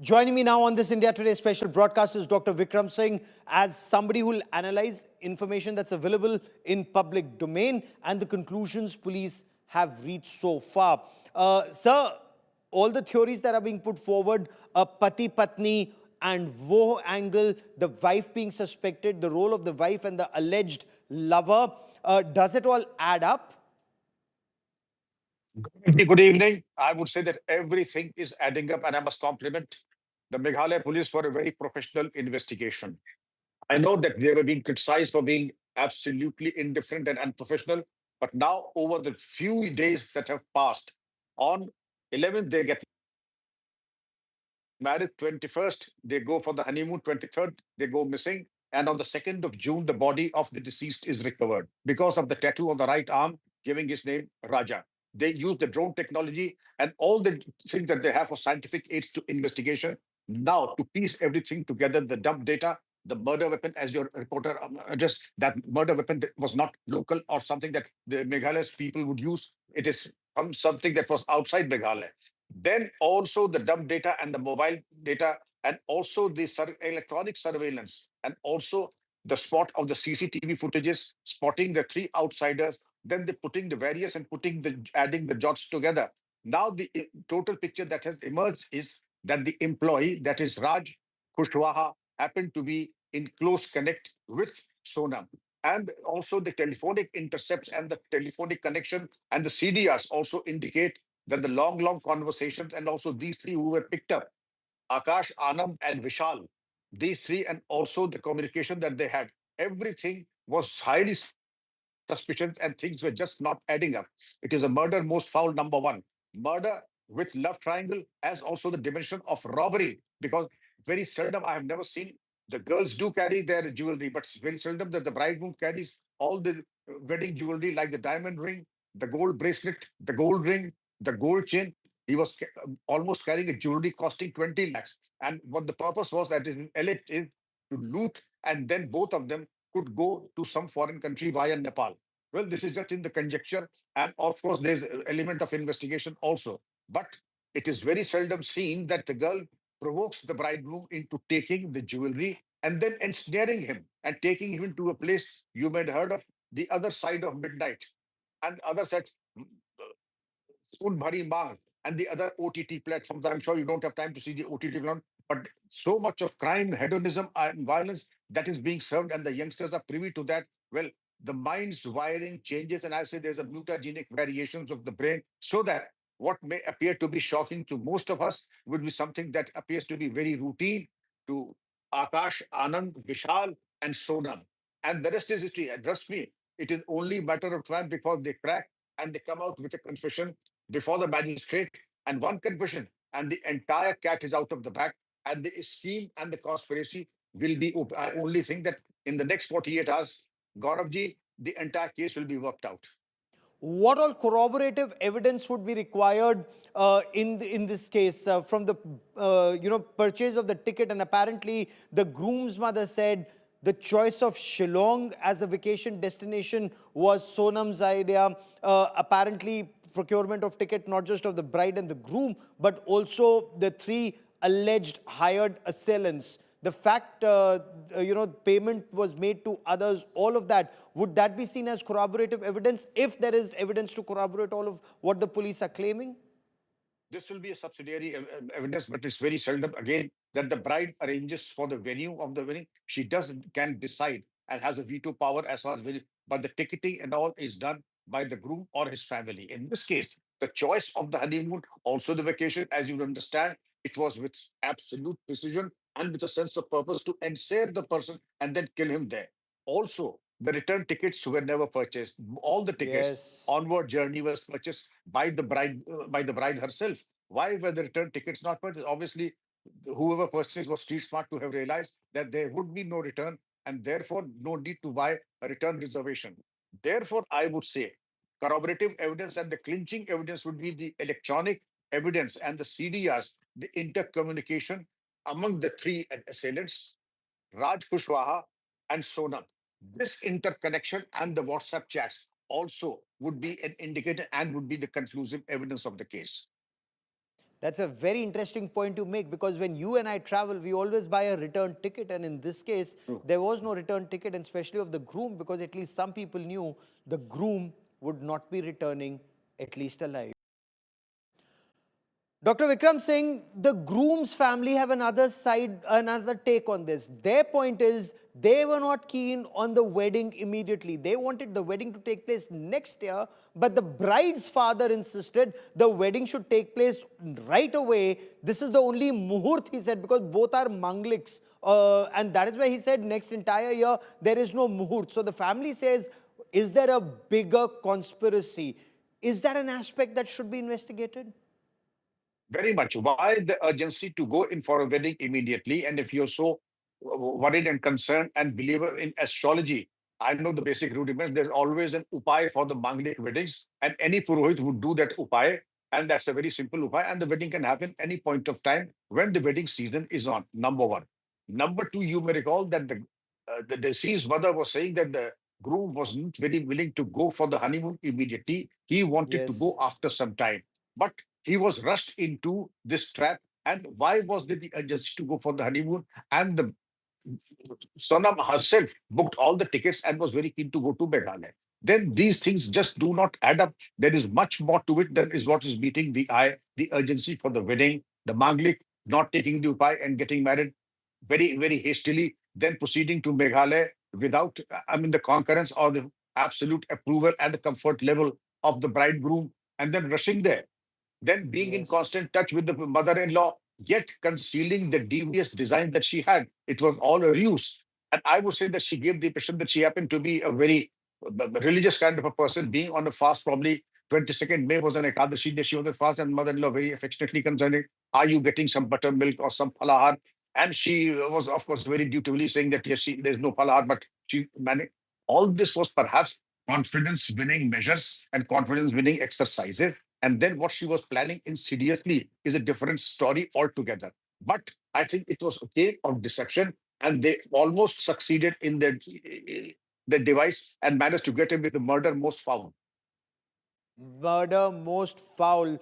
Joining me now on this India Today special broadcast is Dr. Vikram Singh, as somebody who will analyze information that's available in public domain and the conclusions police have reached so far. Sir, all the theories that are being put forward, pati patni and woh angle, the wife being suspected, the role of the wife and the alleged lover, does it all add up? Good evening. I would say that everything is adding up, and I must compliment the Meghalaya police for a very professional investigation. I know that they were being criticized for being absolutely indifferent and unprofessional, but now, over the few days that have passed, on 11th, they get married, 21st, they go for the honeymoon, 23rd, they go missing. And on the 2nd of June, the body of the deceased is recovered because of the tattoo on the right arm, giving his name Raja. They use the drone technology and all the things that they have for scientific aids to investigation. Now, to piece everything together, the dump data, the murder weapon, as your reporter addressed, that murder weapon that was not local or something that the Meghalaya's people would use. It is something that was outside Meghalaya. Then also the dump data and the mobile data, and also the electronic surveillance, and also the spot of the CCTV footages, spotting the three outsiders, then they putting the various and adding the dots together. Now the total picture that has emerged is that the employee, that is Raj Kushwaha, happened to be in close connect with Sonam. And also the telephonic intercepts and the telephonic connection and the CDRs also indicate that the long conversations, and also these three who were picked up, Akash, Anand, and Vishal, these three, and also the communication that they had, everything was highly suspicious and things were just not adding up. It is a murder most foul number one. Murder with love triangle, as also the dimension of robbery, because very seldom, I have never seen, the girls do carry their jewelry, but very seldom that the bridegroom carries all the wedding jewelry like the diamond ring, the gold bracelet, the gold ring, the gold chain. He was almost carrying a jewelry costing 20 lakhs. And what the purpose was, that is elite, is to loot, and then both of them could go to some foreign country via Nepal. Well, this is just in the conjecture, and of course, there's an element of investigation also. But it is very seldom seen that the girl provokes the bridegroom into taking the jewelry and then ensnaring him and taking him to a place you may have heard of, the other side of midnight. And other such Soon Bhari Mang and the other OTT platforms. I'm sure you don't have time to see the OTT platform, but so much of crime, hedonism, and violence that is being served, and the youngsters are privy to that. Well, the mind's wiring changes, and I say there's a mutagenic variations of the brain, so that what may appear to be shocking to most of us would be something that appears to be very routine to Akash, Anand, Vishal, and Sonam. And the rest is history. And trust me, it is only a matter of time before they crack and they come out with a confession before the magistrate, and one confession, and the entire cat is out of the bag, and the scheme and the conspiracy will be over. I only think that in the next 48 hours, Gauravji, the entire case will be worked out. What all corroborative evidence would be required in this case from the purchase of the ticket? And apparently, the groom's mother said the choice of Shillong as a vacation destination was Sonam's idea. Apparently, procurement of ticket not just of the bride and the groom, but also the three alleged hired assailants. The fact, payment was made to others, all of that, would that be seen as corroborative evidence if there is evidence to corroborate all of what the police are claiming? This will be a subsidiary evidence, but it's very seldom again that the bride arranges for the venue of the wedding. She can decide and has a veto power as far as venue, but the ticketing and all is done by the groom or his family. In this case, the choice of the honeymoon, also the vacation, as you understand, it was with absolute precision and with a sense of purpose to ensnare the person and then kill him there. Also, the return tickets were never purchased. All the tickets, Yes. onward journey was purchased by the bride herself. Why were the return tickets not purchased? Obviously, whoever purchased was street smart to have realized that there would be no return, and therefore no need to buy a return reservation. Therefore, I would say corroborative evidence and the clinching evidence would be the electronic evidence and the CDRs, the intercommunication among the three assailants, Raj Kushwaha and Sonam. This interconnection and the WhatsApp chats also would be an indicator and would be the conclusive evidence of the case. That's a very interesting point to make, because when you and I travel, we always buy a return ticket. And in this case, True. there was no return ticket, and especially of the groom, because at least some people knew the groom would not be returning, at least alive. Dr. Vikram Singh, the groom's family have another side, another take on this. Their point is they were not keen on the wedding immediately. They wanted the wedding to take place next year, but the bride's father insisted the wedding should take place right away. This is the only muhurt, he said, because both are mangliks. And that is why he said next entire year there is no muhurt. So the family says, is there a bigger conspiracy? Is that an aspect that should be investigated? Very much. Why the urgency to go in for a wedding immediately? And if you're so worried and concerned and believer in astrology, I know the basic rudiments. There's always an upay for the Manglik weddings, and any Purohit would do that upay. And that's a very simple upay. And the wedding can happen any point of time when the wedding season is on. Number one. Number two, you may recall that the deceased mother was saying that the groom wasn't very willing to go for the honeymoon immediately. He wanted to Yes. go after some time. But he was rushed into this trap. And why was there the urgency to go for the honeymoon? And the Sonam herself booked all the tickets and was very keen to go to Meghalaya. Then these things just do not add up. There is much more to it than is what is meeting the eye. The urgency for the wedding, the Manglik not taking the upay and getting married very, very hastily, then proceeding to Meghalaya without, I mean, the concurrence or the absolute approval and the comfort level of the bridegroom, and then rushing there, then being in Yes. constant touch with the mother-in-law, yet concealing the devious design that she had. It was all a ruse. And I would say that she gave the impression that she happened to be a very religious kind of a person, being on a fast, probably 22nd May was an Ekadashi day. She was on a fast, and mother-in-law very affectionately concerning, are you getting some buttermilk or some falahar? And she was, of course, very dutifully saying that, yes, there's no falahar, but she managed. All this was perhaps confidence winning measures and confidence winning exercises. And then what she was planning insidiously is a different story altogether. But I think it was a game of deception, and they almost succeeded in their device and managed to get him with the murder most foul. Murder most foul.